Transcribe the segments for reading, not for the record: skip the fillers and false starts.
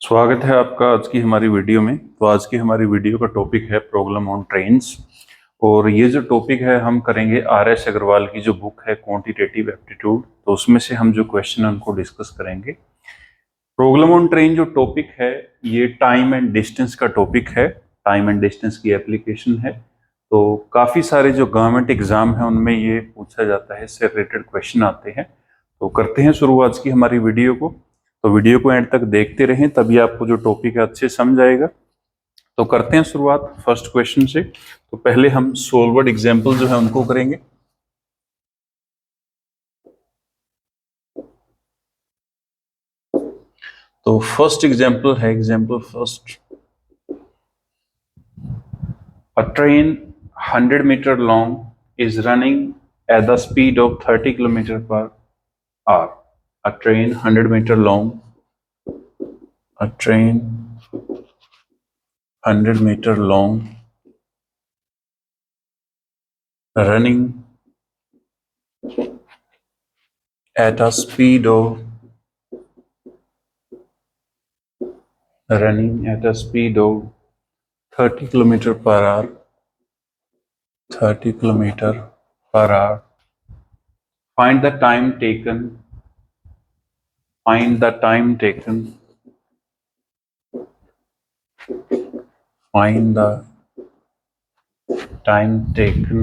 स्वागत है आपका आज की हमारी वीडियो में। तो आज की हमारी वीडियो का टॉपिक है प्रॉब्लम ऑन ट्रेन्स। और ये जो टॉपिक है हम करेंगे आर.एस. अग्रवाल की जो बुक है क्वांटिटेटिव एप्टीट्यूड, तो उसमें से हम जो क्वेश्चन है उनको डिस्कस करेंगे। प्रॉब्लम ऑन ट्रेन जो टॉपिक है ये टाइम एंड डिस्टेंस का टॉपिक है, टाइम एंड डिस्टेंस की एप्लीकेशन है। तो काफ़ी सारे जो गवर्नमेंट एग्जाम है उनमें ये पूछा जाता है, इससे रिलेटेड क्वेश्चन आते हैं। तो करते हैं शुरुआत की हमारी वीडियो को। तो वीडियो को एंड तक देखते रहें, तभी आपको जो टॉपिक है अच्छे समझ आएगा। तो करते हैं शुरुआत फर्स्ट क्वेश्चन से। तो पहले हम सोलवर्ड एग्जाम्पल जो है उनको करेंगे। तो फर्स्ट एग्जाम्पल है, example first, a train 100 meter long is running at the speed of 30 kilometer per hour. A train 100 meter long, a train 100 meter long running at a speed of 30 kilometer per hour. 30 kilometer per hour. Find the time taken. Find the time taken. Find the time taken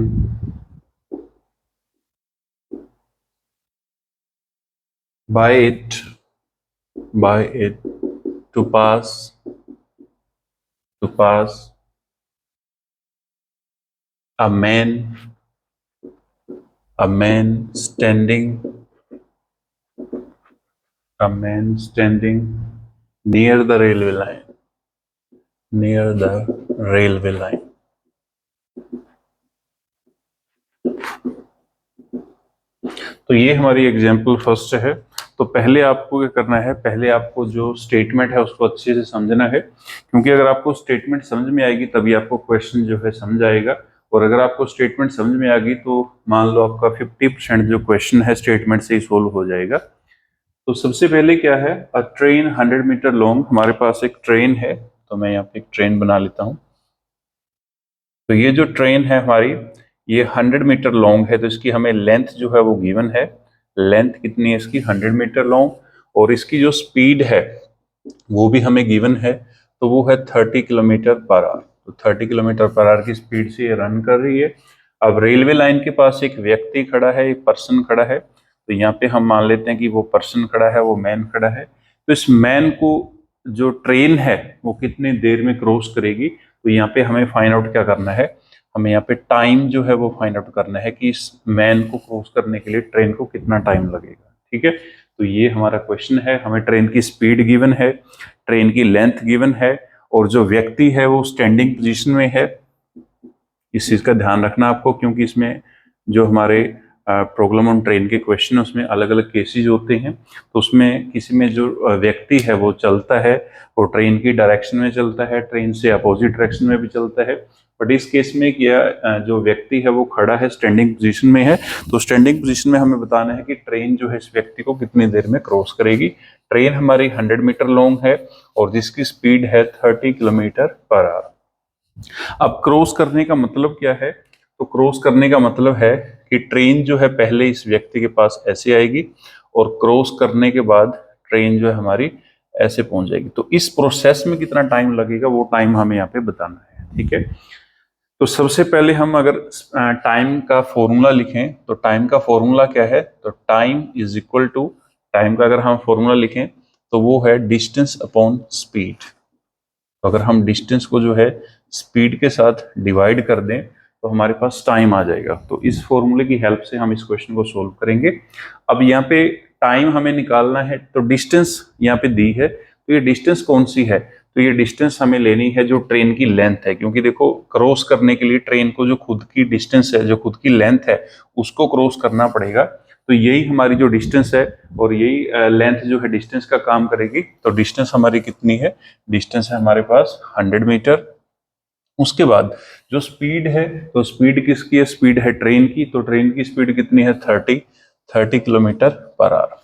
by it to pass a man standing near the railway line. तो ये हमारी example first है। तो पहले आपको क्या करना है, पहले आपको जो स्टेटमेंट है उसको अच्छे से समझना है, क्योंकि अगर आपको स्टेटमेंट समझ में आएगी तभी आपको क्वेश्चन जो है समझ आएगा। और अगर आपको स्टेटमेंट समझ में आ गई तो मान लो आपका 50% जो क्वेश्चन है स्टेटमेंट से ही सोल्व हो जाएगा। तो सबसे पहले क्या है, अ ट्रेन 100 मीटर लॉन्ग, हमारे पास एक ट्रेन है। तो मैं यहाँ पे एक ट्रेन बना लेता हूँ। तो ये जो ट्रेन है हमारी, ये 100 मीटर लॉन्ग है। तो इसकी हमें लेंथ जो है वो गिवन है। लेंथ कितनी है इसकी, 100 मीटर लॉन्ग। और इसकी जो स्पीड है वो भी हमें गिवन है, तो वो है 30 किलोमीटर पर आवर। तो 30 किलोमीटर पर आवर की स्पीड से ये रन कर रही है। अब रेलवे लाइन के पास एक व्यक्ति खड़ा है, एक पर्सन खड़ा है। तो यहाँ पे हम मान लेते हैं कि वो पर्सन खड़ा है, वो मैन खड़ा है। तो इस मैन को जो ट्रेन है वो कितनी देर में क्रॉस करेगी, तो यहाँ पे हमें फाइंड आउट क्या करना है, हमें यहाँ पे टाइम जो है वो फाइंड आउट करना है कि इस मैन को क्रॉस करने के लिए ट्रेन को कितना टाइम लगेगा। ठीक है, तो ये हमारा क्वेश्चन है। हमें ट्रेन की स्पीड गिवन है, ट्रेन की लेंथ गिवन है, और जो व्यक्ति है वो स्टैंडिंग पोजीशन में है। इस चीज का ध्यान रखना आपको, क्योंकि इसमें जो हमारे प्रॉब्लम ऑन ट्रेन के क्वेश्चन है उसमें अलग अलग केसेज होते हैं। तो उसमें किसी में जो व्यक्ति है वो चलता है, वो ट्रेन की डायरेक्शन में चलता है, ट्रेन से अपोजिट डायरेक्शन में भी चलता है। बट इस केस में क्या, जो व्यक्ति है वो खड़ा है, स्टैंडिंग पोजीशन में है। तो स्टैंडिंग पोजीशन में हमें बताना है कि ट्रेन जो है इस व्यक्ति को कितनी देर में क्रॉस करेगी। ट्रेन हमारी 100 मीटर लॉन्ग है और जिसकी स्पीड है 30 किलोमीटर पर आवर। अब क्रॉस करने का मतलब क्या है, तो क्रॉस करने का मतलब है कि ट्रेन जो है पहले इस व्यक्ति के पास ऐसे आएगी और क्रॉस करने के बाद ट्रेन जो है हमारी ऐसे पहुंच जाएगी। तो इस प्रोसेस में कितना टाइम लगेगा वो टाइम हमें यहाँ पे बताना है। ठीक है, तो सबसे पहले हम अगर टाइम का फॉर्मूला लिखें तो टाइम का फॉर्मूला क्या है, तो time is equal to, time का अगर हम फॉर्मूला लिखें तो वो है डिस्टेंस अपॉन स्पीड। तो अगर हम डिस्टेंस को जो है स्पीड के साथ डिवाइड कर दें तो हमारे पास टाइम आ जाएगा। तो इस फॉर्मूले की हेल्प से हम इस क्वेश्चन को सोल्व करेंगे। अब यहाँ पे टाइम हमें निकालना है, तो डिस्टेंस यहाँ पे दी है, तो ये डिस्टेंस कौन सी है, तो ये डिस्टेंस हमें लेनी है जो ट्रेन की लेंथ है। क्योंकि देखो क्रॉस करने के लिए ट्रेन को जो खुद की डिस्टेंस है, जो खुद की लेंथ है, उसको क्रॉस करना पड़ेगा। तो यही हमारी जो डिस्टेंस है और यही लेंथ जो है डिस्टेंस का काम करेगी। तो डिस्टेंस हमारी कितनी है, डिस्टेंस है हमारे पास 100 मीटर। उसके बाद जो स्पीड है, तो स्पीड किसकी है, स्पीड है ट्रेन की। तो ट्रेन की स्पीड कितनी है, 30 किलोमीटर पर आवर।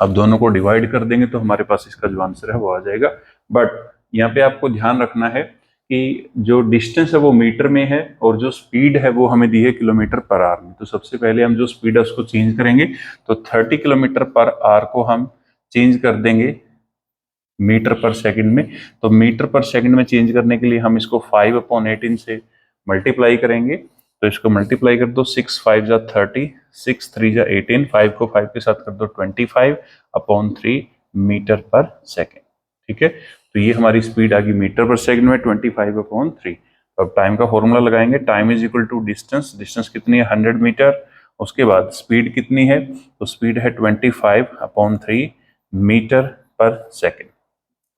अब दोनों को डिवाइड कर देंगे तो हमारे पास इसका जो आंसर है वो आ जाएगा। बट यहाँ पे आपको ध्यान रखना है कि जो डिस्टेंस है वो मीटर में है और जो स्पीड है वो हमें दी है किलोमीटर पर आवर में। तो सबसे पहले हम जो स्पीड है उसको चेंज करेंगे, तो 30 किलोमीटर पर आवर को हम चेंज कर देंगे मीटर पर सेकंड में। तो मीटर पर सेकंड में चेंज करने के लिए हम इसको 5/18 से मल्टीप्लाई करेंगे। तो इसको मल्टीप्लाई कर दो, 6 5 जा 30, 6 3 जा 18, 5 को 5 के साथ कर दो 25/3 मीटर पर सेकंड। ठीक है, तो ये हमारी स्पीड आ गई मीटर पर सेकंड में 25/3। अब टाइम का फॉर्मूला लगाएंगे, time is equal to distance, distance कितनी है 100 मीटर, उसके बाद स्पीड कितनी है, तो स्पीड है 25/3 मीटर पर सेकंड।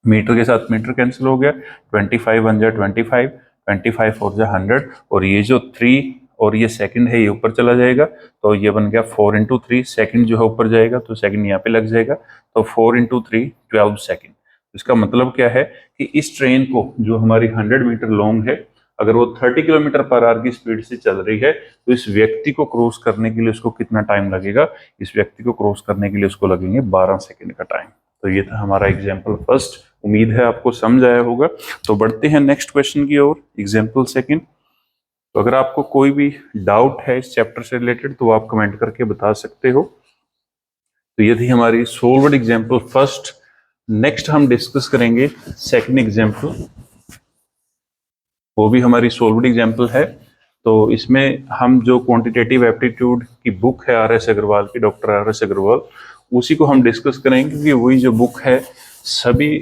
मीटर के साथ मीटर कैंसिल हो गया, 25 1 जा 25, 25 4 जा 100, और ये जो 3 और ये सेकंड है ये ऊपर चला जाएगा, तो ये बन गया 4 × 3, सेकंड जो है ऊपर जाएगा तो सेकंड यहाँ पे लग जाएगा, तो 4 × 3 12 सेकंड। इसका मतलब क्या है कि इस ट्रेन को जो हमारी 100 मीटर लॉन्ग है, अगर वो 30 किलोमीटर पर आवर की स्पीड से चल रही है, तो इस व्यक्ति को क्रॉस करने के लिए उसको कितना टाइम लगेगा, इस व्यक्ति को क्रॉस करने के लिए उसको लगेंगे 12 सेकंड का टाइम। तो ये था हमारा एग्जाम्पल फर्स्ट, उम्मीद है आपको समझ आया होगा। तो बढ़ते हैं नेक्स्ट क्वेश्चन की ओर, एग्जाम्पल सेकंड। तो अगर आपको कोई भी डाउट है इस चैप्टर से रिलेटेड तो आप कमेंट करके बता सकते हो। तो ये थी हमारी सोल्व्ड एग्जाम्पल फर्स्ट। नेक्स्ट हम डिस्कस करेंगे सेकंड एग्जाम्पल, वो भी हमारी सोल्व्ड एग्जाम्पल है। तो इसमें हम जो क्वांटिटेटिव एप्टीट्यूड की बुक है R.S. अग्रवाल की, डॉक्टर R.S. अग्रवाल, उसी को हम डिस्कस करेंगे, क्योंकि वही जो बुक है सभी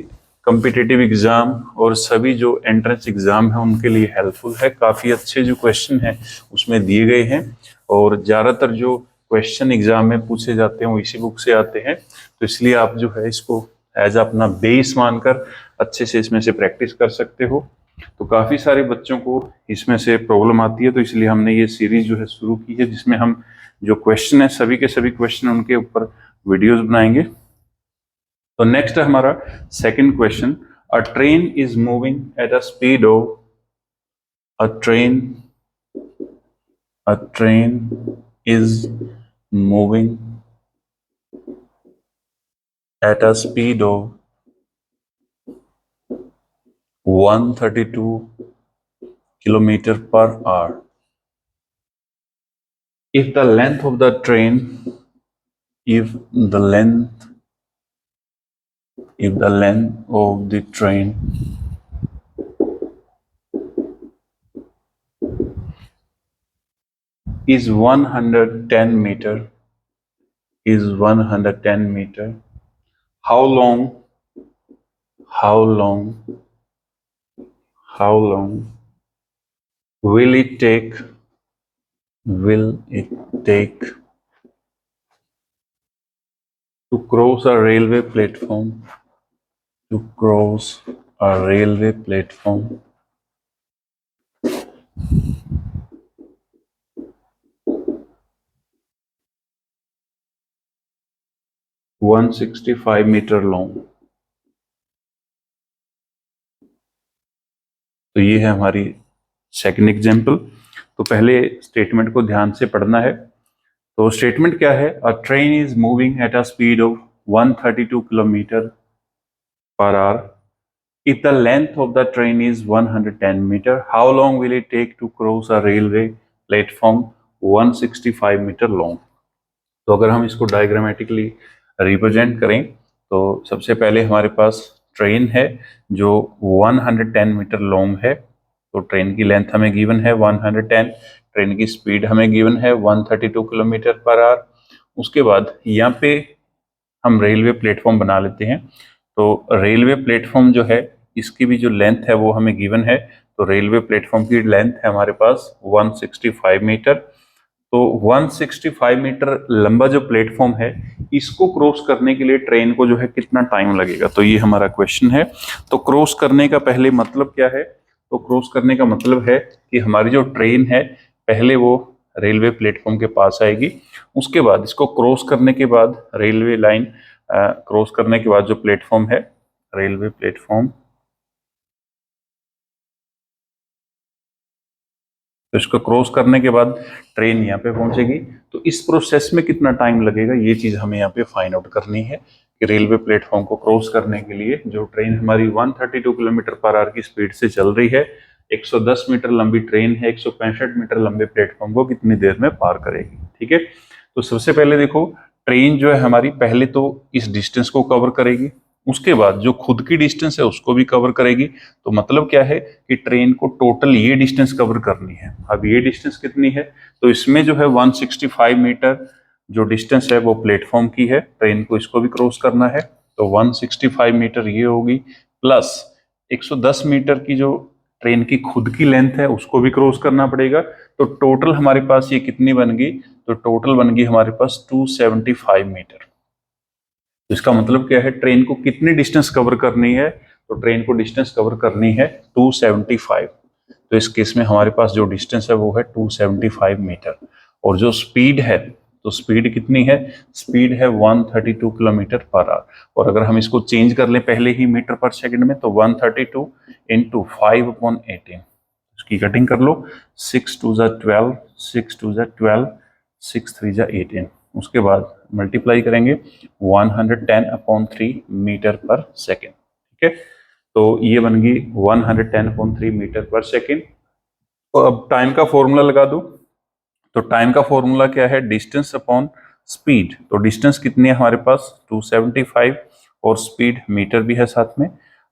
कम्पिटेटिव एग्जाम और सभी जो एंट्रेंस एग्जाम है उनके लिए हेल्पफुल है। काफ़ी अच्छे जो क्वेश्चन हैं उसमें दिए गए हैं, और ज़्यादातर जो क्वेश्चन एग्जाम में पूछे जाते हैं वो इसी बुक से आते हैं। तो इसलिए आप जो है इसको एज अपना बेस मानकर अच्छे से इसमें से प्रैक्टिस कर सकते हो। तो काफ़ी सारे बच्चों को इसमें से प्रॉब्लम आती है, तो इसलिए हमने ये सीरीज जो है शुरू की है, जिसमें हम जो क्वेश्चन है सभी के सभी क्वेश्चन उनके ऊपर वीडियोस बनाएंगे। तो नेक्स्ट है हमारा second question, a train is moving at a speed of a train is moving at a speed of 132 kilometer per hour. If the length of the train, if the length of the train is 110 meter, how long will it take to cross a railway platform 165 meter long? तो ये है हमारी second example. तो पहले statement को ध्यान से पढ़ना है। तो स्टेटमेंट क्या है, a train is moving at a speed of 132 kilometre per our. If the length of the train is 110 meter, how long will it take to cross a railway platform 165 meter long? तो अगर हम इसको diagrammatically represent करें, तो सबसे पहले हमारे पास train है जो 110 मीटर लॉन्ग है। तो ट्रेन की लेंथ हमें गिवन है 110, ट्रेन की स्पीड हमें गिवन है 132 किलोमीटर पर आवर। उसके बाद यहाँ पे हम रेलवे प्लेटफॉर्म बना लेते हैं। तो रेलवे प्लेटफॉर्म जो है इसकी भी जो लेंथ है वो हमें गिवन है। तो रेलवे प्लेटफॉर्म की लेंथ है हमारे पास 165 मीटर। तो 165 मीटर लंबा जो प्लेटफॉर्म है इसको क्रॉस करने के लिए ट्रेन को जो है कितना टाइम लगेगा, तो ये हमारा क्वेश्चन है। तो क्रॉस करने का पहले मतलब क्या है, तो क्रॉस करने का मतलब है कि हमारी जो ट्रेन है पहले वो रेलवे प्लेटफॉर्म के पास आएगी, उसके बाद इसको क्रॉस करने के बाद रेलवे लाइन क्रॉस करने के बाद जो प्लेटफॉर्म है रेलवे प्लेटफॉर्म, तो इसको क्रॉस करने के बाद ट्रेन यहाँ पे पहुंचेगी। तो इस प्रोसेस में कितना टाइम लगेगा, ये चीज हमें यहाँ पे फाइंड आउट करनी है कि रेलवे प्लेटफॉर्म को क्रॉस करने के लिए जो ट्रेन हमारी 132 किलोमीटर पर आवर की स्पीड से चल रही है, 110 मीटर लंबी ट्रेन है, 165 मीटर लंबे प्लेटफॉर्म को कितनी देर में पार करेगी। ठीक है, तो सबसे पहले देखो, ट्रेन जो है हमारी पहले तो इस डिस्टेंस को कवर करेगी, उसके बाद जो खुद की डिस्टेंस है उसको भी कवर करेगी। तो मतलब क्या है कि ट्रेन को टोटल ये डिस्टेंस कवर करनी है। अब ये डिस्टेंस कितनी है, तो इसमें जो है 165 मीटर जो डिस्टेंस है वो प्लेटफॉर्म की है, ट्रेन को इसको भी क्रॉस करना है। तो 165 मीटर ये होगी, प्लस 110 मीटर की जो ट्रेन की खुद की लेंथ है उसको भी क्रॉस करना पड़ेगा। तो टोटल हमारे पास ये कितनी बन गई, तो टोटल बन गई हमारे पास 275 मीटर। तो इसका मतलब क्या है, ट्रेन को कितनी डिस्टेंस कवर करनी है, तो ट्रेन को डिस्टेंस कवर करनी है 275। तो इस केस में हमारे पास जो डिस्टेंस है वो है 275 मीटर। और जो स्पीड है, तो स्पीड कितनी है, स्पीड है 132 किलोमीटर पर आवर। और अगर हम इसको चेंज कर लें पहले ही मीटर पर सेकंड में, तो 132 इंटू 5/18, इसकी कटिंग कर लो, 6 2 ज़ा 12, 6 2 ज़ा 12, 6 3 ज़ा 18, उसके बाद मल्टीप्लाई करेंगे 110/3 मीटर पर सेकेंड। ठीक है, तो ये बन गई 110/3 मीटर पर सेकेंड। तो अब टाइम का फॉर्मूला लगा दो। तो टाइम का फॉर्मूला क्या है, डिस्टेंस अपॉन स्पीड। तो डिस्टेंस कितनी है हमारे पास 275, और स्पीड मीटर भी है साथ में,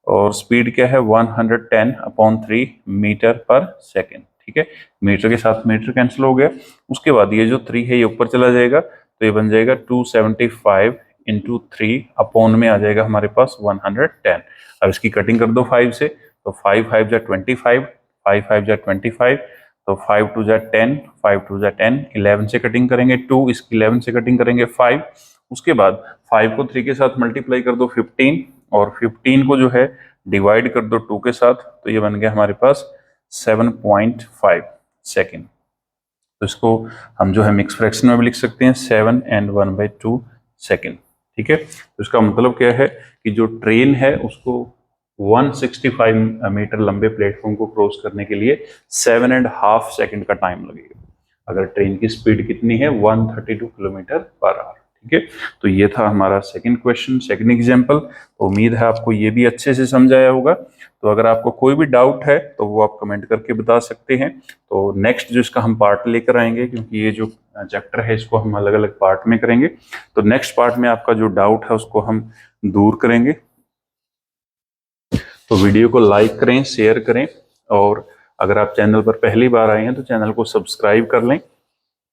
और स्पीड क्या है 110/3 मीटर पर सेकेंड। ठीक है, मीटर के साथ मीटर कैंसिल हो गया। उसके बाद ये जो 3 है ये ऊपर चला जाएगा, तो ये बन जाएगा 275 इंटू 3 अपॉन में आ जाएगा हमारे पास 110। अब इसकी कटिंग कर दो 5 से, तो 5 5 जा 25, 5 5 जा 25, तो 5 2 जा 10, 5 2 जा 10, 11 से कटिंग करेंगे 2, इसकी 11 से कटिंग करेंगे 5। उसके बाद 5 को 3 के साथ मल्टीप्लाई कर दो 15, और 15 को जो है डिवाइड कर दो 2 के साथ, तो ये बन गया हमारे पास 7.5 सेकेंड। तो इसको हम जो है मिक्स फ्रैक्शन में भी लिख सकते हैं 7 and 1/2 सेकेंड। ठीक है, तो इसका मतलब क्या है कि जो ट्रेन है उसको 165 मीटर लंबे प्लेटफॉर्म को क्रॉस करने के लिए 7.5 सेकेंड का टाइम लगेगा, अगर ट्रेन की स्पीड कितनी है 132 किलोमीटर पर आवर। ठीक है, तो ये था हमारा सेकंड क्वेश्चन, सेकंड एग्जांपल। तो उम्मीद है आपको ये भी अच्छे से समझ आया होगा। तो अगर आपको कोई भी डाउट है तो वो आप कमेंट करके बता सकते हैं। तो नेक्स्ट जो इसका हम पार्ट लेकर आएंगे, क्योंकि ये जो चैप्टर है इसको हम अलग अलग पार्ट में करेंगे, तो नेक्स्ट पार्ट में आपका जो डाउट है उसको हम दूर करेंगे। तो वीडियो को लाइक करें, शेयर करें, और अगर आप चैनल पर पहली बार आए हैं तो चैनल को सब्सक्राइब कर लें,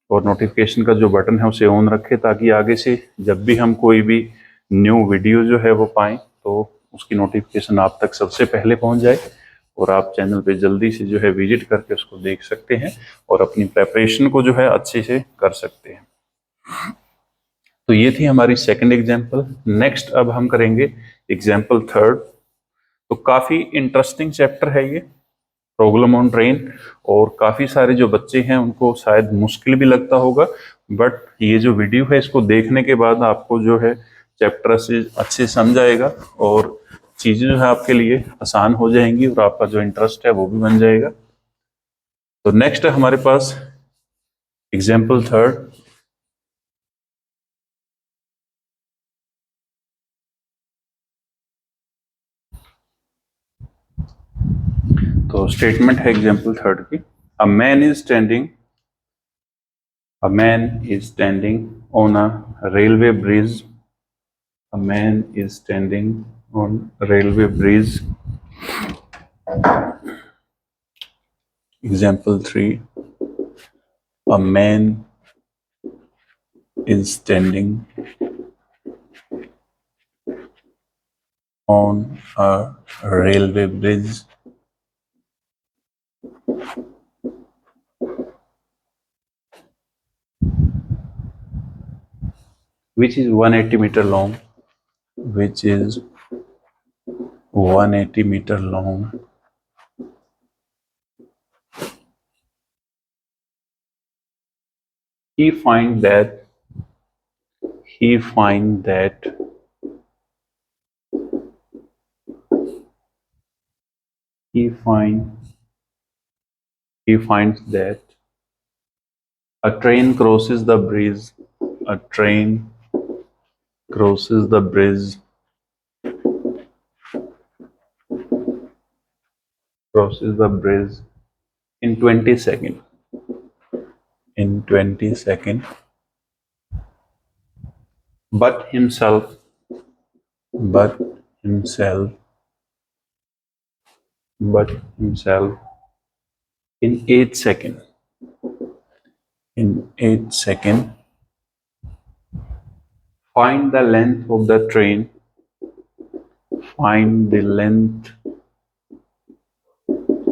और नोटिफिकेशन का जो बटन है उसे ऑन रखें, ताकि आगे से जब भी हम कोई भी न्यू वीडियो जो है वो पाएं तो उसकी नोटिफिकेशन आप तक सबसे पहले पहुंच जाए, और आप चैनल पे जल्दी से जो है विजिट करके उसको देख सकते हैं और अपनी प्रेपरेशन को जो है अच्छे से कर सकते हैं। तो ये थी हमारी सेकंड एग्जाम्पल। नेक्स्ट अब हम करेंगे एग्जाम्पल थर्ड। तो काफी इंटरेस्टिंग चैप्टर है ये, प्रॉब्लम ऑन ट्रेन, और काफी सारे जो बच्चे हैं उनको शायद मुश्किल भी लगता होगा, बट ये जो वीडियो है इसको देखने के बाद आपको जो है चैप्टर से अच्छे समझ आएगा, और चीजें जो है आपके लिए आसान हो जाएंगी, और आपका जो इंटरेस्ट है वो भी बन जाएगा। तो नेक्स्ट है हमारे पास एग्जाम्पल थर्ड। तो स्टेटमेंट है एग्जाम्पल थर्ड की, अ man is standing, a man is standing on a railway bridge. A man is standing on a railway bridge. Example 3. A man is standing on a railway bridge. Which is 180 meter long. Which is 180 meter long. He find that he find that he find he finds that a train crosses the bridge, a train crosses the bridge, crosses the bridge in 20 seconds. In 20 seconds, but himself, but himself, but himself in 8 seconds. In 8 seconds, find the length of the train. Find the length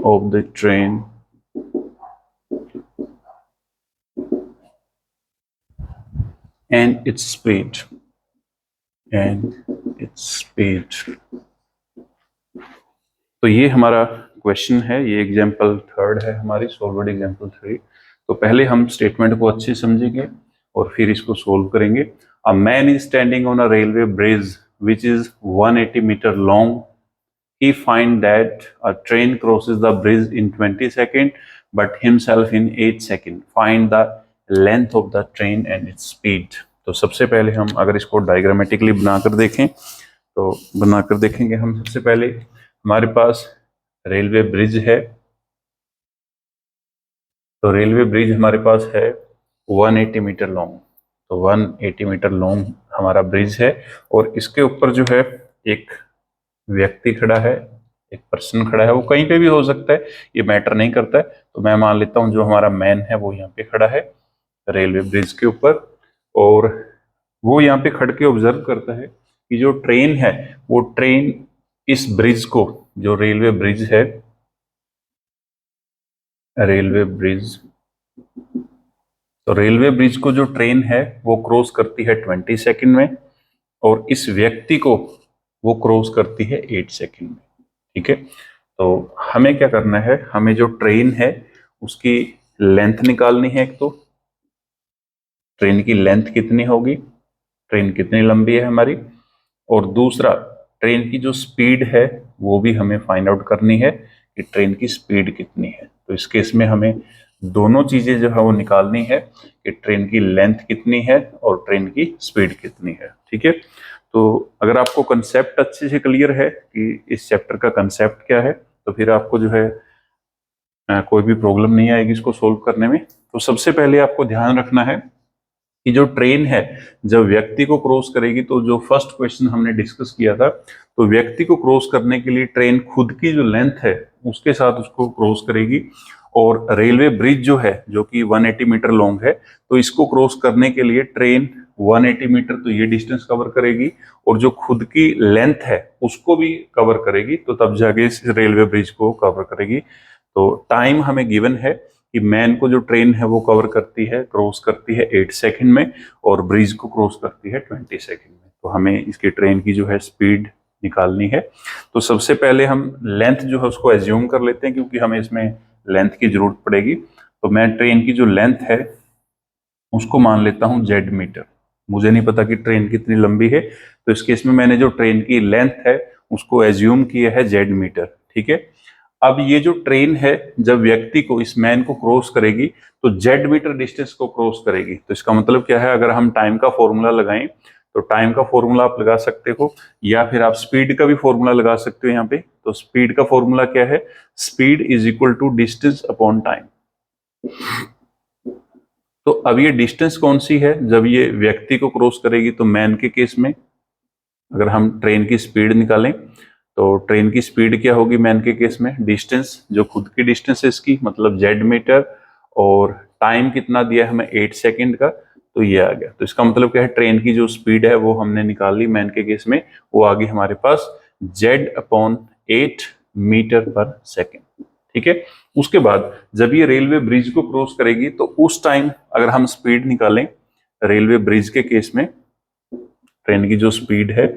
of the train and its speed. And its speed. तो ये हमारा question है, ये example third है हमारी, solved example 3। तो पहले हम स्टेटमेंट को अच्छे समझेंगे और फिर इसको सोल्व करेंगे। A man is standing on a railway bridge which is 180 metre long. He find that a train crosses the bridge in 20 seconds, but himself in 8 seconds. Find the length of the train and its speed. तो सबसे पहले हम अगर इसको diagrammatically बनाकर देखें तो बनाकर देखेंगे हम। सबसे पहले हमारे पास रेलवे ब्रिज है, तो रेलवे ब्रिज हमारे पास है 180 मीटर लॉन्ग। तो 180 मीटर लॉन्ग हमारा ब्रिज है और इसके ऊपर जो है एक व्यक्ति खड़ा है, एक पर्सन खड़ा है। वो कहीं पे भी हो सकता है, ये मैटर नहीं करता है। तो मैं मान लेता हूँ जो हमारा मैन है वो यहाँ पे खड़ा है रेलवे ब्रिज के ऊपर, और वो यहाँ पे खड़ के ऑब्जर्व करता है कि जो ट्रेन है वो ट्रेन इस ब्रिज को, जो रेलवे ब्रिज है, रेलवे ब्रिज, तो रेलवे ब्रिज को जो ट्रेन है वो क्रॉस करती है 20 सेकंड में और इस व्यक्ति को वो क्रॉस करती है 8 सेकंड में। ठीक है, तो हमें क्या करना है, हमें जो ट्रेन है उसकी लेंथ निकालनी है। एक तो ट्रेन की लेंथ कितनी होगी, ट्रेन कितनी लंबी है हमारी, और दूसरा ट्रेन की जो स्पीड है वो भी हमें फाइंड आउट करनी है कि ट्रेन की स्पीड कितनी है। तो इस केस में हमें दोनों चीजें जो है वो निकालनी है कि ट्रेन की लेंथ कितनी है और ट्रेन की स्पीड कितनी है। ठीक है, तो अगर आपको कंसेप्ट अच्छे से क्लियर है कि इस चैप्टर का कंसेप्ट क्या है, तो फिर आपको जो है कोई भी प्रॉब्लम नहीं आएगी इसको सोल्व करने में। तो सबसे पहले आपको ध्यान रखना है कि जो ट्रेन है जब व्यक्ति को क्रॉस करेगी, तो जो फर्स्ट क्वेश्चन हमने डिस्कस किया था, तो व्यक्ति को क्रॉस करने के लिए ट्रेन खुद की जो लेंथ है उसके साथ उसको क्रॉस करेगी, और रेलवे ब्रिज जो है जो कि 180 मीटर लॉन्ग है, तो इसको क्रॉस करने के लिए ट्रेन 180 मीटर तो ये डिस्टेंस कवर करेगी और जो खुद की लेंथ है उसको भी कवर करेगी, तो तब जाके इस रेलवे ब्रिज को कवर करेगी। तो टाइम हमें गिवन है कि मैन को जो ट्रेन है वो कवर करती है, क्रॉस करती है 8 सेकंड में, और ब्रिज को क्रॉस करती है 20 सेकंड में। तो हमें इसकी ट्रेन की जो है स्पीड निकालनी है। तो सबसे पहले हम लेंथ जो है उसको एज्यूम कर लेते हैं, क्योंकि हमें इसमें लेंथ की जरूरत पड़ेगी। तो मैं ट्रेन की जो लेंथ है उसको मान लेता हूं जेड मीटर। मुझे नहीं पता कि ट्रेन कितनी लंबी है, तो इस केस में मैंने जो ट्रेन की लेंथ है उसको एज्यूम किया है जेड मीटर। ठीक है, अब ये जो ट्रेन है जब व्यक्ति को, इस मैन को क्रॉस करेगी तो जेड मीटर डिस्टेंस को क्रॉस करेगी। तो इसका मतलब क्या है, अगर हम टाइम का फॉर्मूला लगाएं तो टाइम का फॉर्मूला आप लगा सकते हो, या फिर आप स्पीड का भी फॉर्मूला लगा सकते हो यहाँ पे। तो स्पीड का फॉर्मूला क्या है, speed is equal to distance upon time. तो अब ये डिस्टेंस कौन सी है, जब ये व्यक्ति को क्रॉस करेगी, तो मैन के केस में अगर हम ट्रेन की स्पीड निकालें तो ट्रेन की स्पीड क्या होगी मैन के केस में, डिस्टेंस जो खुद की डिस्टेंस है इसकी, मतलब जेड मीटर, और टाइम कितना दिया है हमें 8 सेकंड का, तो ये आ गया। तो इसका मतलब क्या है, ट्रेन की जो स्पीड है वो हमने निकाल ली मैन के केस में, वो आ गई हमारे पास जेड अपॉन 8 मीटर पर सेकेंड। ठीक है, उसके बाद जब ये रेलवे ब्रिज को क्रॉस करेगी तो उस टाइम अगर हम स्पीड निकालें रेलवे ब्रिज के केस में, ट्रेन की जो स्पीड है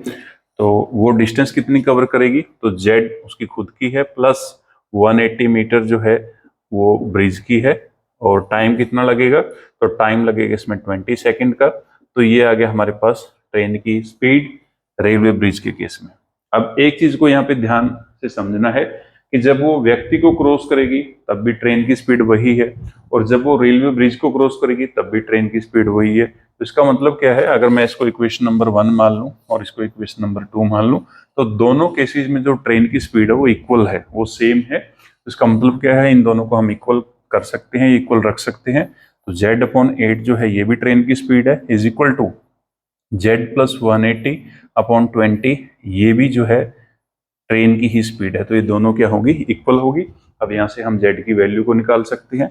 तो वो डिस्टेंस कितनी कवर करेगी, तो जेड उसकी खुद की है प्लस 180 मीटर जो है वो ब्रिज की है, और टाइम कितना लगेगा, तो टाइम लगेगा इसमें 20 सेकंड का। तो ये आ गया हमारे पास ट्रेन की स्पीड रेलवे ब्रिज के केस में। अब एक चीज को यहाँ पे ध्यान से समझना है कि जब वो व्यक्ति को क्रॉस करेगी तब भी ट्रेन की स्पीड वही है, और जब वो रेलवे ब्रिज को क्रॉस करेगी तब भी ट्रेन की स्पीड वही है। तो इसका मतलब क्या है, अगर मैं इसको इक्वेशन नंबर 1 मान लूं और इसको इक्वेशन नंबर 2 मान लूं, तो दोनों केसेस में जो ट्रेन की स्पीड है वो इक्वल है, वो सेम है। तो इसका मतलब क्या है, इन दोनों को हम इक्वल कर सकते हैं, इक्वल रख सकते हैं। तो Z/8 जो है ये भी ट्रेन की स्पीड है, इज इक्वल टू Z+180/20, ये भी जो है ट्रेन की ही स्पीड है। तो ये दोनों क्या होगी, इक्वल होगी। अब यहाँ से हम Z की वैल्यू को निकाल सकते हैं।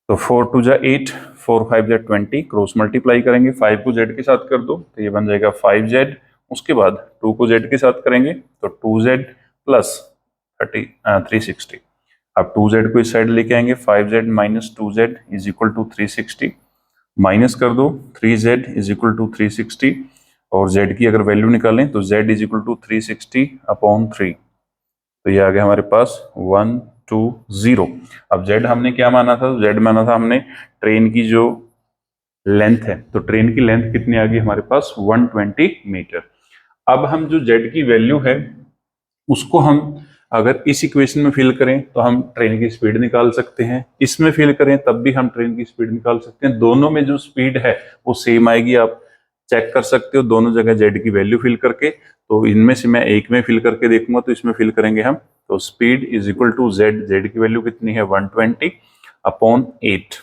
तो 4×2 = 8, 4×5 = 20, क्रॉस मल्टीप्लाई करेंगे, 5 को Z के साथ कर दो तो ये बन जाएगा 5Z। उसके बाद 2 को Z के साथ करेंगे तो 2Z प्लस 360। अब 2Z को इस साइड लेके आएंगे, 5Z minus 2Z is equal to 360, minus कर दो 3Z इज इक्वल टू 360, और Z की अगर वैल्यू निकालें तो Z इज इक्वल टू 360/3। तो ये आ गया हमारे पास 120। अब Z हमने क्या माना था, Z माना था हमने ट्रेन की जो लेंथ है, तो ट्रेन की लेंथ कितनी आ गई हमारे पास 120 मीटर। अब हम जो Z की वैल्यू है उसको हम अगर इस इक्वेशन में फिल करें तो हम ट्रेन की स्पीड निकाल सकते हैं, इसमें फिल करें तब भी हम ट्रेन की स्पीड निकाल सकते हैं। दोनों में जो स्पीड है वो सेम आएगी, आप चेक कर सकते हो दोनों जगह Z की वैल्यू फिल करके। तो इनमें से मैं एक में फिल करके देखूंगा, तो इसमें फिल करेंगे हम, तो speed is equal to Z की वैल्यू कितनी है 120/8।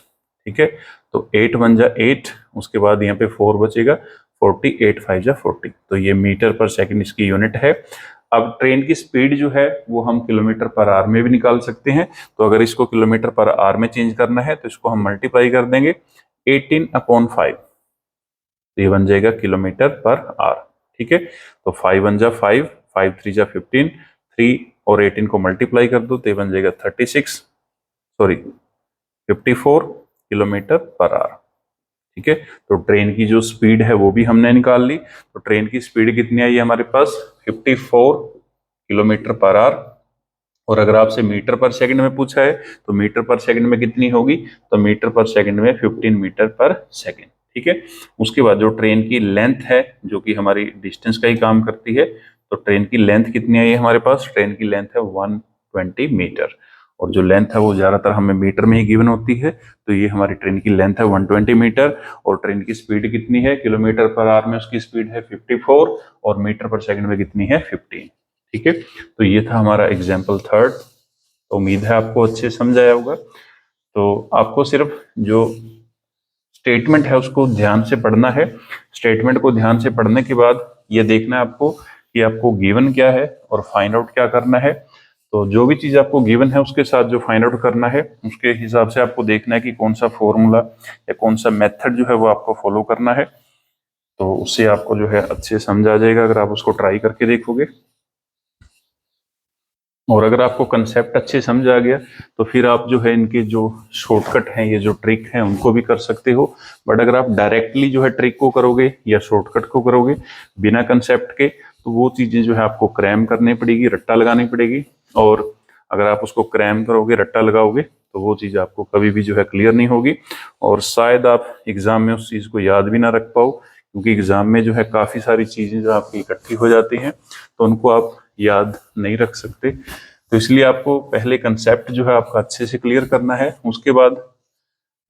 ठीक है, तो 8 1 जा 8, उसके बाद यहाँ पे 4 बचेगा, 40, 8 5 जा 40। तो ये मीटर पर सेकंड इसकी यूनिट है। अब ट्रेन की स्पीड जो है वो हम किलोमीटर पर आवर में भी निकाल सकते हैं। तो अगर इसको किलोमीटर पर आवर में चेंज करना है तो इसको हम मल्टीप्लाई कर देंगे 18/5, तो ये बन जाएगा किलोमीटर पर आवर। ठीक है, तो 5 1 जा 5, 5 3 जा 15, 3 और 18 को मल्टीप्लाई कर दो तो ये बन जाएगा 54 किलोमीटर पर आवर। ठीक है, तो ट्रेन की जो स्पीड है वो भी हमने निकाल ली। तो ट्रेन की स्पीड कितनी आई है हमारे पास 54 किलोमीटर पर आवर। और अगर आपसे मीटर पर सेकंड में पूछा है तो मीटर पर सेकंड में कितनी होगी, तो मीटर पर सेकंड में 15 मीटर पर सेकंड। ठीक है, उसके बाद जो ट्रेन की लेंथ है जो कि हमारी डिस्टेंस का ही काम करती है, तो ट्रेन की लेंथ कितनी आई है हमारे पास, ट्रेन की लेंथ है 120 मीटर। और जो लेंथ है वो ज्यादातर हमें मीटर में ही गिवन होती है, तो ये हमारी ट्रेन की लेंथ है 120 मीटर। और ट्रेन की स्पीड कितनी है, किलोमीटर पर आवर में उसकी स्पीड है 54, और मीटर पर सेकंड में कितनी है 15। ठीक है, तो ये था हमारा एग्जाम्पल थर्ड। तो उम्मीद है आपको अच्छे समझ आया होगा। तो आपको सिर्फ जो स्टेटमेंट है उसको ध्यान से पढ़ना है। स्टेटमेंट को ध्यान से पढ़ने के बाद ये देखना है आपको कि आपको गिवन क्या है और फाइंड आउट क्या करना है। तो जो भी चीज आपको गिवन है उसके साथ जो फाइंड आउट करना है उसके हिसाब से आपको देखना है कि कौन सा फॉर्मूला या कौन सा मेथड जो है वो आपको फॉलो करना है। तो उससे आपको जो है अच्छे समझ आ जाएगा अगर आप उसको ट्राई करके देखोगे। और अगर आपको कंसेप्ट अच्छे समझ आ गया तो फिर आप जो है इनके जो शॉर्टकट हैं, ये जो ट्रिक हैं उनको भी कर सकते हो। बट अगर आप डायरेक्टली जो है ट्रिक को करोगे या शॉर्टकट को करोगे बिना कंसेप्ट के, तो वो चीजें जो है आपको क्रैम करनी पड़ेगी, रट्टा लगानी पड़ेगी। और अगर आप उसको क्रैम करोगे, रट्टा लगाओगे, तो वो चीज आपको कभी भी जो है क्लियर नहीं होगी, और शायद आप एग्जाम में उस चीज को याद भी ना रख पाओ, क्योंकि एग्जाम में जो है काफी सारी चीजें जो आपकी इकट्ठी हो जाती हैं तो उनको आप याद नहीं रख सकते। तो इसलिए आपको पहले कंसेप्ट जो है आपका अच्छे से क्लियर करना है, उसके बाद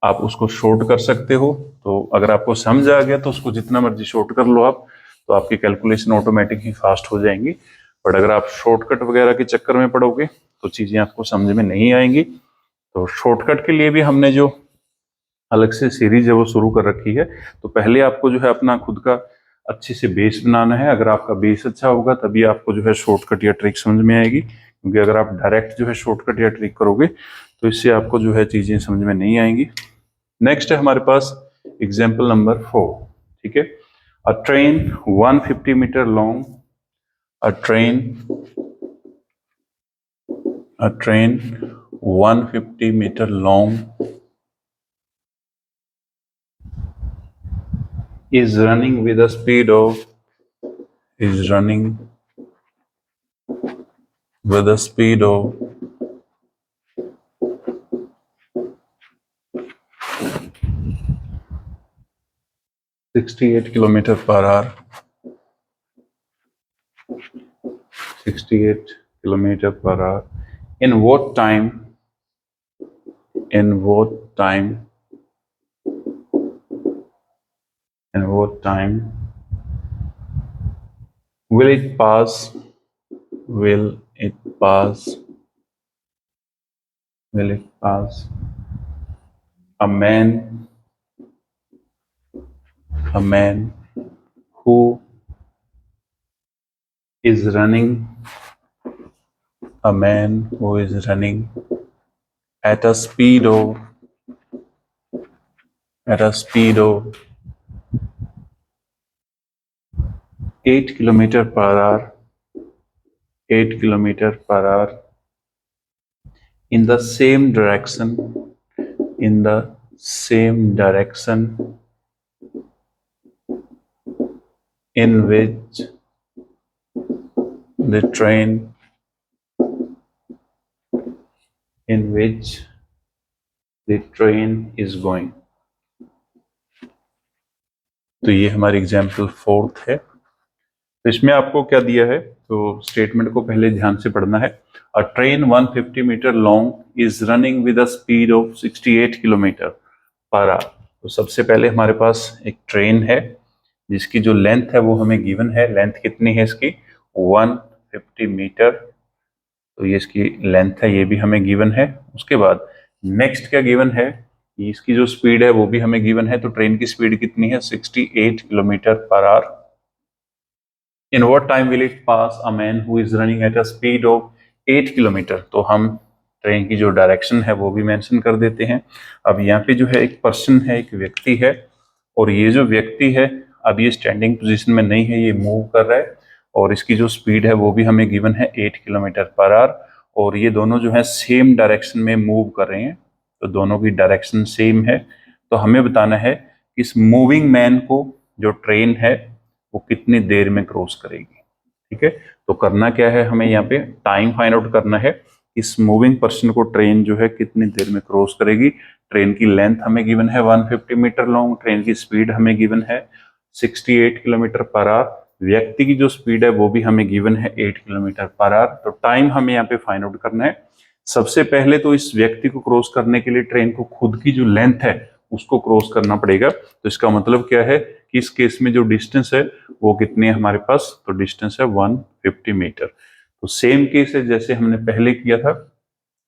आप उसको शॉर्ट कर सकते हो। तो अगर आपको समझ आ गया तो उसको जितना मर्जी शॉर्ट कर लो आप, तो आपकी कैलकुलेशन ऑटोमेटिक ही फास्ट हो जाएंगी। बट अगर आप शॉर्टकट वगैरह के चक्कर में पड़ोगे तो चीजें आपको समझ में नहीं आएंगी। तो शॉर्टकट के लिए भी हमने जो अलग से सीरीज है वो शुरू कर रखी है। तो पहले आपको जो है अपना खुद का अच्छे से बेस बनाना है। अगर आपका बेस अच्छा होगा तभी आपको जो है शॉर्टकट या ट्रिक समझ में आएगी, क्योंकि अगर आप डायरेक्ट जो है शॉर्टकट या ट्रिक करोगे तो इससे आपको जो है चीजें समझ में नहीं आएंगी। नेक्स्ट है हमारे पास एग्जाम्पल नंबर 4। ठीक है, a train 150 metre long, a train 150 metre long is running with a speed of is running with a speed of 68 kilometer per hour, 68 kilometer per hour in what time in what time will it pass will it pass a man who is running at a speed of 8 kilometer per hour in the same direction in which the train is going। तो ये हमारी example 4 है। तो इसमें आपको क्या दिया है, तो स्टेटमेंट को पहले ध्यान से पढ़ना है। A train 150 metre long is running with a speed of 68 kilometre per hour. तो सबसे पहले हमारे पास एक ट्रेन है जिसकी जो लेंथ है वो हमें गिवन है। लेंथ कितनी है इसकी? 150 मीटर। तो ये इसकी लेंथ है, ये भी हमें गिवन है। उसके बाद नेक्स्ट क्या गिवन है, इसकी जो स्पीड है वो भी हमें गिवन है। तो ट्रेन की स्पीड कितनी है? 68 kilometre per our. In what time will it pass a man who is running at a speed of 8 kilometre. तो हम ट्रेन की जो डायरेक्शन है वो भी मेंशन कर देते हैं। अब यहाँ पे जो है एक पर्सन है, एक व्यक्ति है, और ये जो व्यक्ति है अब ये स्टैंडिंग पोजीशन में नहीं है, ये मूव कर रहा है, और इसकी जो स्पीड है वो भी हमें गिवन है 8 किलोमीटर पर आवर। और ये दोनों जो है सेम डायरेक्शन में मूव कर रहे हैं, तो दोनों की डायरेक्शन सेम है। तो हमें बताना है इस मूविंग मैन को जो ट्रेन है वो कितनी देर में क्रॉस करेगी। ठीक है, तो करना क्या है, हमें यहाँ पे टाइम फाइंड आउट करना है। इस मूविंग पर्सन को ट्रेन जो है कितनी देर में क्रॉस करेगी। ट्रेन की लेंथ हमें गिवन है 150 मीटर लॉन्ग, ट्रेन की स्पीड हमें गिवन है 68 किलोमीटर पर आवर, व्यक्ति की जो स्पीड है वो भी हमें गिवन है 8 किलोमीटर पर आवर। तो टाइम हमें यहाँ पे फाइंड आउट करना है। सबसे पहले तो इस व्यक्ति को क्रॉस करने के लिए ट्रेन को खुद की जो लेंथ है उसको क्रॉस करना पड़ेगा। तो इसका मतलब क्या है कि इस केस में जो डिस्टेंस है वो कितनी है हमारे पास, तो डिस्टेंस है 150 मीटर। तो सेम केस है जैसे हमने पहले किया था।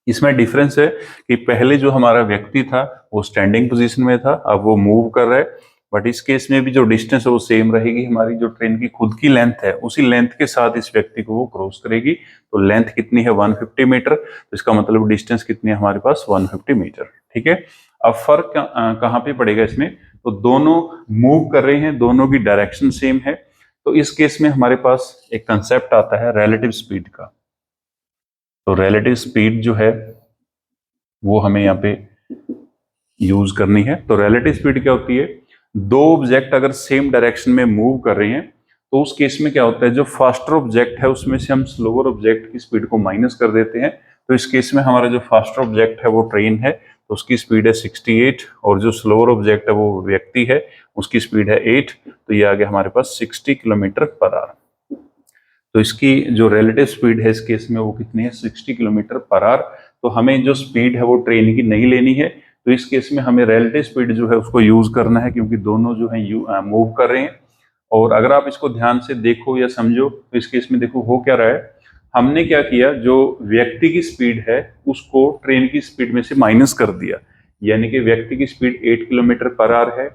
इसमें डिफरेंस है कि पहले जो हमारा व्यक्ति था वो स्टैंडिंग पोजीशन में था, अब वो मूव कर रहा है। बट इस केस में भी जो डिस्टेंस है वो सेम रहेगी। हमारी जो ट्रेन की खुद की लेंथ है उसी लेंथ के साथ इस व्यक्ति को वो क्रॉस करेगी। तो लेंथ कितनी है? 150 मीटर। तो इसका मतलब डिस्टेंस कितनी है हमारे पास? 150 मीटर। ठीक है, अब फर्क कहाँ पे पड़ेगा इसमें? तो दोनों मूव कर रहे हैं, दोनों की डायरेक्शन सेम है। तो इस केस में हमारे पास एक कंसेप्ट आता है रिलेटिव स्पीड का। तो रिलेटिव स्पीड जो है वो हमें यहाँ पे यूज करनी है। तो रिलेटिव स्पीड क्या होती है? दो ऑब्जेक्ट अगर सेम डायरेक्शन में मूव कर रहे हैं तो उस केस में क्या होता है, जो फास्टर ऑब्जेक्ट है उसमें से हम स्लोअर ऑब्जेक्ट की स्पीड को माइनस कर देते हैं। तो इस केस में हमारा जो फास्टर ऑब्जेक्ट है वो ट्रेन है, तो उसकी स्पीड है 68, और जो स्लोअर ऑब्जेक्ट है वो व्यक्ति है, उसकी स्पीड है 8। तो ये आ गया हमारे पास 60 किलोमीटर पर आवर। तो इसकी जो रिलेटिव स्पीड है इस केस में वो कितनी है? 60 किलोमीटर पर आवर। तो हमें जो स्पीड है वो ट्रेन की नहीं लेनी है। तो इस केस में हमें रिलेटिव स्पीड जो है उसको यूज करना है, क्योंकि दोनों जो है मूव कर रहे हैं। और अगर आप इसको ध्यान से देखो या समझो तो इस केस में देखो हो क्या रहा है, हमने क्या किया, जो व्यक्ति की स्पीड है उसको ट्रेन की स्पीड में से माइनस कर दिया। यानी कि व्यक्ति की स्पीड 8 किलोमीटर पर आवर है,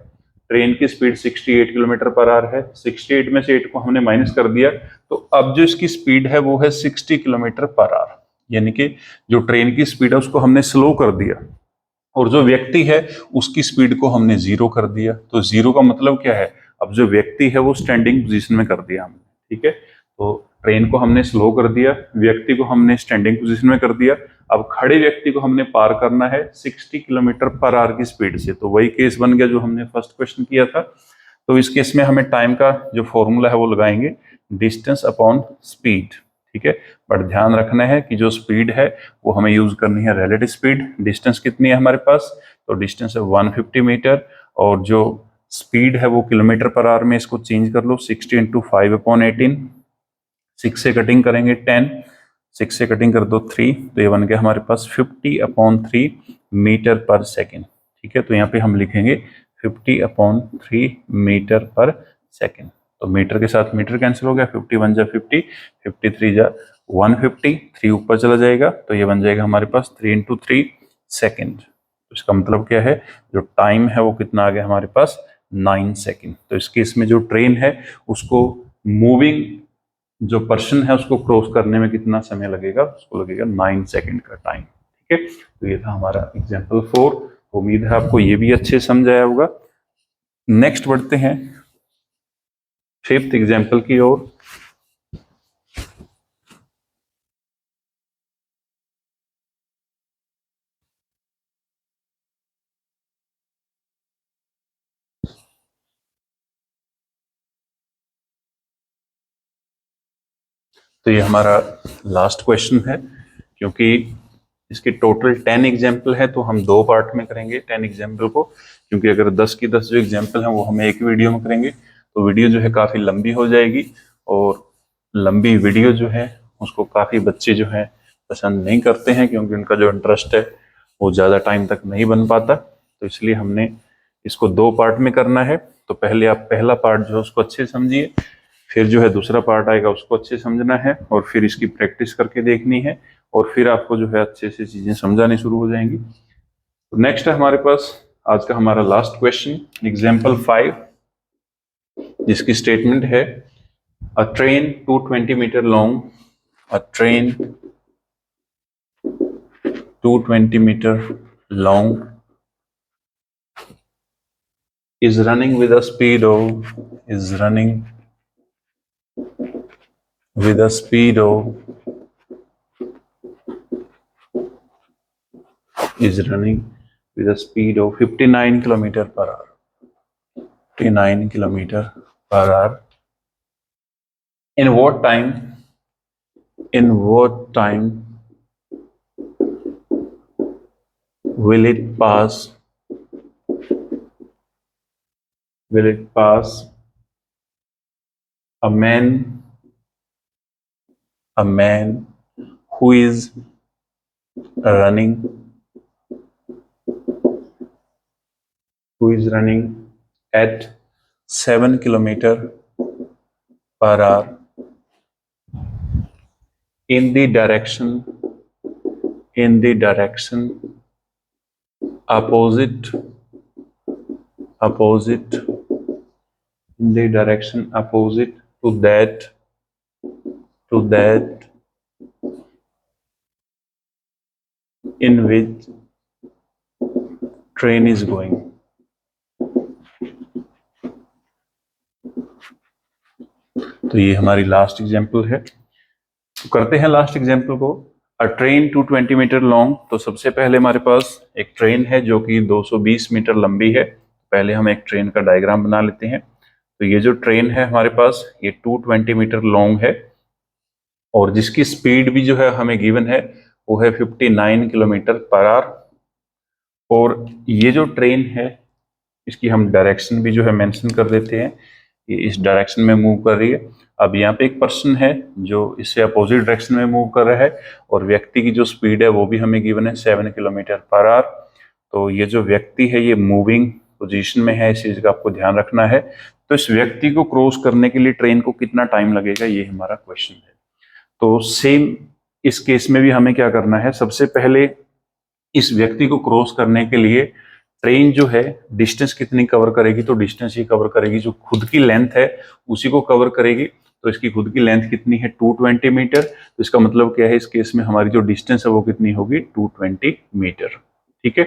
ट्रेन की स्पीड 68 किलोमीटर पर आवर है। 68 में से 8 को हमने माइनस कर दिया, तो अब जो इसकी स्पीड है वो है 60 किलोमीटर पर आवर। यानी कि जो ट्रेन की स्पीड है उसको हमने स्लो कर दिया, और जो व्यक्ति है उसकी स्पीड को हमने जीरो कर दिया। तो जीरो का मतलब क्या है? अब जो व्यक्ति है वो स्टैंडिंग पोजीशन में कर दिया हमने। ठीक है, तो ट्रेन को हमने स्लो कर दिया, व्यक्ति को हमने स्टैंडिंग पोजीशन में कर दिया। अब खड़े व्यक्ति को हमने पार करना है 60 किलोमीटर पर आवर की स्पीड से। तो वही केस बन गया जो हमने फर्स्ट क्वेश्चन किया था। तो इस केस में हमें टाइम का जो फॉर्मूला है वो लगाएंगे डिस्टेंस अपॉन स्पीड। ठीक है, बट ध्यान रखना है कि जो स्पीड है वो हमें यूज करनी है रिलेटिव स्पीड। डिस्टेंस कितनी है हमारे पास? तो डिस्टेंस है 150 मीटर, और जो स्पीड है वो किलोमीटर पर आवर में इसको चेंज कर लो, 60 × 5/18। 6 से कटिंग करेंगे 10, 6 से कटिंग कर दो 3, तो ये बन गया हमारे पास 50/3 मीटर पर सेकेंड। ठीक है, तो यहाँ पे हम लिखेंगे 50/3 मीटर पर सेकेंड। तो मीटर के साथ मीटर कैंसिल हो गया, 51 जा 50, 53 जा 150, 3 ऊपर चला जाएगा, तो ये बन जाएगा हमारे पास 3 × 3 सेकेंड। तो इसका मतलब क्या है, जो टाइम है वो कितना आ गया हमारे पास 9 सेकेंड। तो इस केस में जो ट्रेन है उसको मूविंग जो पर्सन है उसको क्रॉस करने में कितना समय लगेगा, उसको लगेगा 9 सेकेंड का टाइम। ठीक है, तो ये था हमारा एग्जाम्पल 4। उम्मीद है आपको ये भी अच्छे समझ आया होगा। नेक्स्ट बढ़ते हैं 5th एग्जाम्पल की ओर। तो ये हमारा लास्ट क्वेश्चन है, क्योंकि इसके टोटल 10 एग्जाम्पल है तो हम 2 पार्ट में करेंगे 10 एग्जाम्पल को, क्योंकि अगर 10 की 10 जो एग्जाम्पल हैं वो हम एक वीडियो में करेंगे तो वीडियो जो है काफ़ी लंबी हो जाएगी, और लंबी वीडियो जो है उसको काफ़ी बच्चे जो है पसंद नहीं करते हैं, क्योंकि उनका जो इंटरेस्ट है वो ज़्यादा टाइम तक नहीं बन पाता। तो इसलिए हमने इसको 2 पार्ट में करना है। तो पहले आप पहला पार्ट जो है उसको अच्छे से समझिए, फिर जो है दूसरा पार्ट आएगा उसको अच्छे समझना है, और फिर इसकी प्रैक्टिस करके देखनी है, और फिर आपको जो है अच्छे से चीजें समझानी शुरू हो जाएंगी। तो नेक्स्ट है हमारे पास आज का हमारा लास्ट क्वेश्चन, एग्जाम्पल 5, जिसकी स्टेटमेंट है a train 220 metre long, a train 220 metre long is running with a speed of is running with a speed of is running with a speed of 59 kilometer per hour, 59 kilometer per hour. In what time will it pass a man who is running at 7 kilometer per hour in the direction opposite to that in which train is going. तो ये हमारी last example है। तो करते हैं last example को। अ train 220 metre long, तो सबसे पहले हमारे पास एक ट्रेन है जो कि 220 मीटर लंबी है। पहले हम एक ट्रेन का डायग्राम बना लेते हैं। तो ये जो ट्रेन है हमारे पास ये 220 मीटर लॉन्ग है, और जिसकी स्पीड भी जो है हमें गिवन है वो है 59 किलोमीटर पर आवर। और ये जो ट्रेन है इसकी हम डायरेक्शन भी जो है मेंशन कर देते हैं, ये इस डायरेक्शन में मूव कर रही है। अब यहाँ पे एक पर्सन है जो इससे अपोजिट डायरेक्शन में मूव कर रहा है, और व्यक्ति की जो स्पीड है वो भी हमें गिवन है 7 किलोमीटर पर आवर। तो ये जो व्यक्ति है ये मूविंग पोजीशन में है, इस चीज का आपको ध्यान रखना है। तो इस व्यक्ति को क्रॉस करने के लिए ट्रेन को कितना टाइम लगेगा, ये हमारा क्वेश्चन है। तो सेम इस केस में भी हमें क्या करना है, सबसे पहले इस व्यक्ति को क्रॉस करने के लिए ट्रेन जो है डिस्टेंस कितनी कवर करेगी, तो डिस्टेंस ही कवर करेगी, जो खुद की लेंथ है उसी को कवर करेगी। तो इसकी खुद की लेंथ कितनी है 220 मीटर। तो इसका मतलब क्या है, इस केस में हमारी जो डिस्टेंस है वो कितनी होगी 220 मीटर। ठीक है,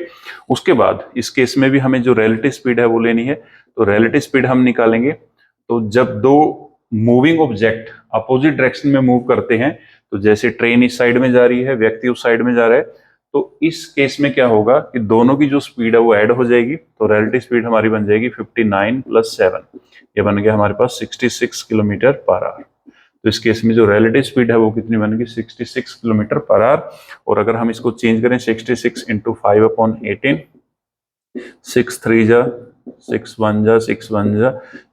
उसके बाद इस केस में भी हमें जो रिलेटिव स्पीड है वो लेनी है। तो रिलेटिव स्पीड हम निकालेंगे, तो जब दो मूविंग ऑब्जेक्ट अपोजिट डायरेक्शन में मूव करते हैं, तो जैसे ट्रेन इस साइड में जा रही है, व्यक्ति उस साइड में जा रहा है, तो इस केस में क्या होगा कि दोनों की जो स्पीड है वो ऐड हो जाएगी। तो रिलेटिव स्पीड हमारी बन जाएगी 59 + 7, ये बन गया हमारे पास 66 किलोमीटर पर आवर। तो इस केस में जो रिलेटिव स्पीड है वो कितनी बनेगी 66 किलोमीटर पर आवर। और अगर हम इसको चेंज करें 66 × 5/18, 6 3 जा 6 1 जा 6 1 जा,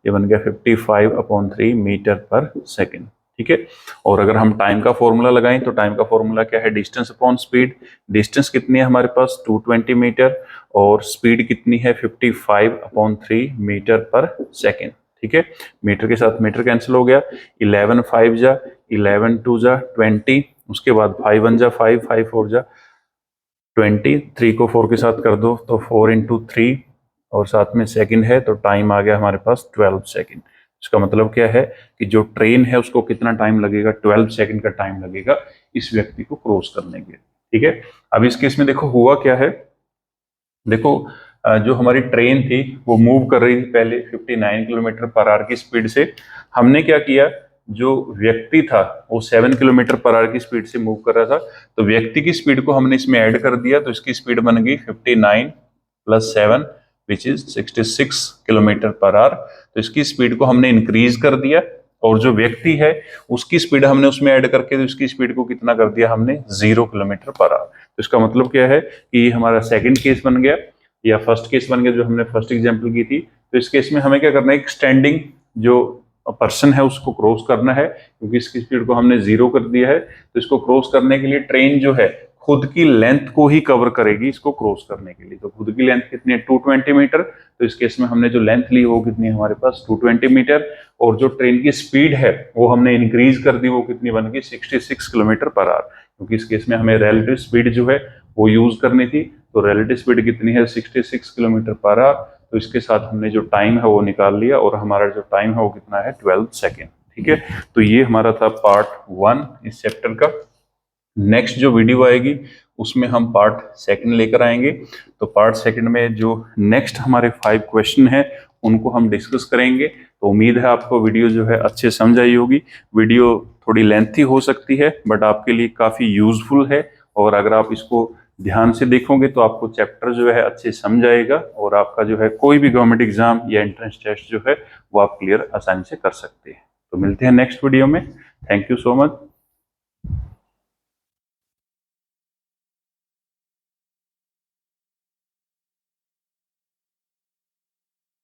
ये बन गया 55/3 मीटर पर सेकेंड। ठीक है। और अगर हम टाइम का फॉर्मूला लगाएं तो टाइम का फॉर्मूला क्या है, डिस्टेंस अपॉन स्पीड। डिस्टेंस कितनी है हमारे पास 220 मीटर और स्पीड कितनी है 55/3 मीटर पर सेकेंड। ठीक है, मीटर के साथ मीटर कैंसिल हो गया, 11 5 जा 11 2 जा 20, उसके बाद 5 1 जा 5 5 4 जा 20, 3 को 4 के साथ कर दो तो 4 इंटू 3 और साथ में सेकंड है तो टाइम आ गया हमारे पास 12 सेकंड। इसका मतलब क्या है कि जो ट्रेन है उसको कितना टाइम लगेगा, 12 सेकंड का टाइम लगेगा इस व्यक्ति को क्रॉस करने के लिए। ठीक है, अब इस केस में देखो हुआ क्या है, देखो जो हमारी ट्रेन थी वो मूव कर रही थी पहले 59 किलोमीटर पर आवर की स्पीड से। हमने क्या किया, जो व्यक्ति था वो 7 किलोमीटर पर आवर की स्पीड से मूव कर रहा था, तो व्यक्ति की स्पीड को हमने इसमें ऐड कर दिया तो इसकी स्पीड बन गई 59 + 7 which is 66 kilometre per hour. तो इसकी स्पीड को हमने इंक्रीज कर दिया और जो व्यक्ति है उसकी स्पीड हमने उसमें ऐड करके तो इसकी स्पीड को कितना कर दिया हमने 0 किलोमीटर पर आवर। तो इसका मतलब क्या है कि ये हमारा सेकंड केस बन गया या फर्स्ट केस बन गया जो हमने फर्स्ट एग्जांपल की थी। तो इस केस में हमें क्या करना है, एक स्टैंडिंग जो पर्सन है उसको क्रॉस करना है, क्योंकि इसकी स्पीड को हमने 0 कर दिया है। तो इसको क्रॉस करने के लिए ट्रेन जो है खुद की लेंथ को ही कवर करेगी इसको क्रॉस करने के लिए। तो खुद की लेंथ कितनी है 220 मीटर, तो इस केस में हमने जो लेंथ ली वो कितनी है हमारे पास 220 मीटर, और जो ट्रेन की स्पीड है वो हमने इंक्रीज कर दी, वो कितनी बन गई 66 किलोमीटर पर आवर, क्योंकि इस केस में हमें रिलेटिव स्पीड जो है वो यूज करनी थी। तो रिलेटिव स्पीड कितनी है 66 किलोमीटर पर आवर। तो इसके साथ हमने जो टाइम है वो निकाल लिया और हमारा जो टाइम है वो कितना है 12 सेकेंड। ठीक है, तो ये हमारा था पार्ट 1 इस चैप्टर का। नेक्स्ट जो वीडियो आएगी उसमें हम पार्ट 2 लेकर आएंगे। तो पार्ट 2 में जो नेक्स्ट हमारे 5 क्वेश्चन हैं उनको हम डिस्कस करेंगे। तो उम्मीद है आपको वीडियो जो है अच्छे समझ आई होगी। वीडियो थोड़ी लेंथी हो सकती है बट आपके लिए काफ़ी यूजफुल है, और अगर आप इसको ध्यान से देखोगे तो आपको चैप्टर जो है अच्छे समझ आएगा और आपका जो है कोई भी गवर्नमेंट एग्जाम या एंट्रेंस टेस्ट जो है वो आप क्लियर आसानी से कर सकते हैं। तो मिलते हैं नेक्स्ट वीडियो में। Thank you so much.